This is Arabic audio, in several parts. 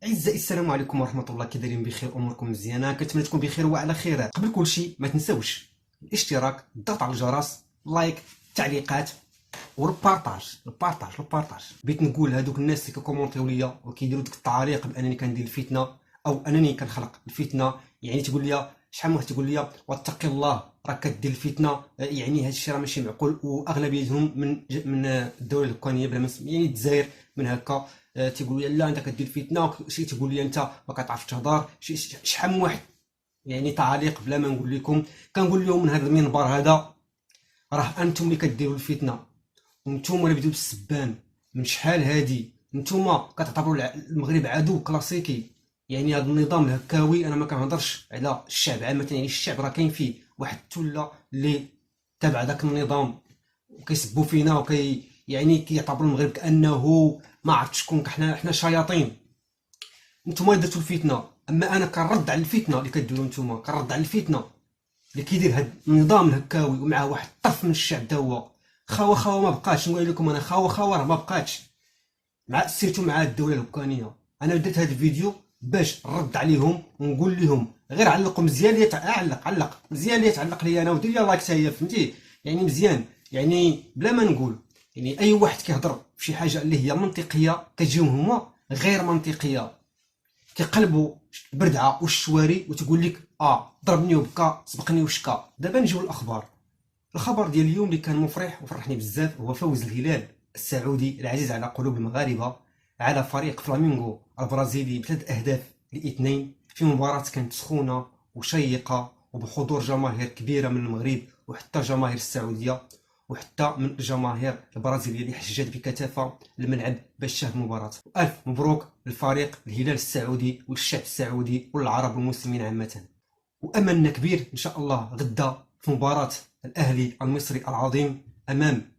أعزائي السلام عليكم ورحمة الله، كي دايرين؟ بخير؟ أموركم مزيانة؟ كنتمنى تكون بخير وعلى خير. قبل كل شيء ما تنساوش الاشتراك، الضغط على الجرس، لايك، تعليقات والبارطاج. بغيت نقول هذوك الناس اللي كومونتيو ليا وكيديروا ديك التعاليق بانني كندير الفتنه او انني كنخلق الفتنه، يعني تقول لي شحال من واحد تقول لي واتقي الله راك كدير الفتنه، يعني هذا الشيء راه ماشي معقول. واغلبيتهم من الدوله الاوكرانيه بلا ما يعني الجزائر من هكا. تيقولوا لي لا انت كدير فتنه، شي تقول لي انت ما كتعرفش تهضر. شحال من واحد يعني تعاليق بلا ما نقول لكم. كنقول لهم من هذا المنبر هذا راه انتم اللي كديروا الفتنه، وانتم اللي بديتوا بالسبان من شحال هادي. انتم كتعتبروا المغرب عدو كلاسيكي. يعني هذا النظام الهكاوي، انا ما كنهضرش على الشعب عامه، يعني الشعب راه كاين فيه واحد الثله اللي تابع ذاك النظام وكيسبوا فينا يعني كيعتبروا المغرب كانه ما عرفت شكون. حنا شياطين. نتوما درتوا الفتنه، اما انا كنرد على الفتنه اللي كديروا نتوما، كنرد على الفتنه اللي كيدير هاد النظام الهكاوي ومعاه واحد الطرف من الشعب تا هو خاوه ما بقاش. نقول لكم انا خاوه راه ما بقاتش، مع سيرتو مع الدوله الاوكرانيه. انا درت هذا الفيديو باش نرد عليهم ونقول لهم غير علقوا مزيان لي علق مزيان لي تعلق لي انا ودير لي لايك حتى هي، فهمتي؟ يعني مزيان، يعني بلا ما نقول. يعني اي واحد كيهضر في شي حاجه اللي هي منطقيه كتجيهم هما غير منطقيه، كيقلبوا البردعه والشواري وتقول لك ضربني وبكى سبقني وشكى. دابا نجيو الاخبار. الخبر ديال اليوم اللي كان مفرح وفرحني بزاف هو فوز الهلال السعودي العزيز على قلوب المغاربه على فريق فلامينغو البرازيلي بثلاث اهداف لاثنين في مباراه كانت سخونه وشيقه وبحضور جماهير كبيره من المغرب وحتى جماهير السعوديه وحتى من الجماهير البرازيليه اللي حشجت بكثافه الملعب باش تشاهد المباراه. الف مبروك للفريق الهلال السعودي والشعب السعودي والعرب والمسلمين عامه. واملنا كبير ان شاء الله غدا في مباراه الاهلي المصري العظيم امام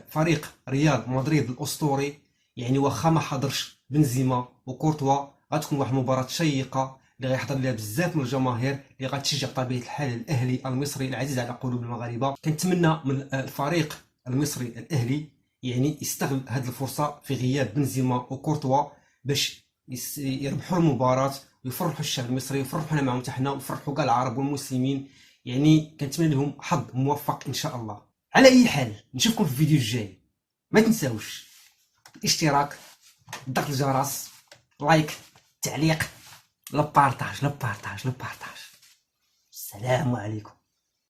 فريق ريال مدريد الاسطوري. يعني واخا ما حضرش بنزيما وكورتوا، غتكون واحد المباراه شيقه اللي غيحضر لها بزاف من الجماهير اللي غتشجع بطبيعه الحال الاهلي المصري العزيز على قلوب المغاربه. كنتمنى من الفريق المصري الاهلي يعني يستغل هذه الفرصه في غياب بنزيما وكورتوا باش يربحوا المباراه ويفرحوا الشعب المصري ويفرحونا معهم حتى حنا ويفرحوا كاع العرب والمسلمين. يعني كنتمنى لهم حظ موفق ان شاء الله. على اي حال نشوفكم في الفيديو الجاي. ما تنساوش الاشتراك، ضغط الجرس، لايك، تعليق، لو بارطاج. السلام عليكم.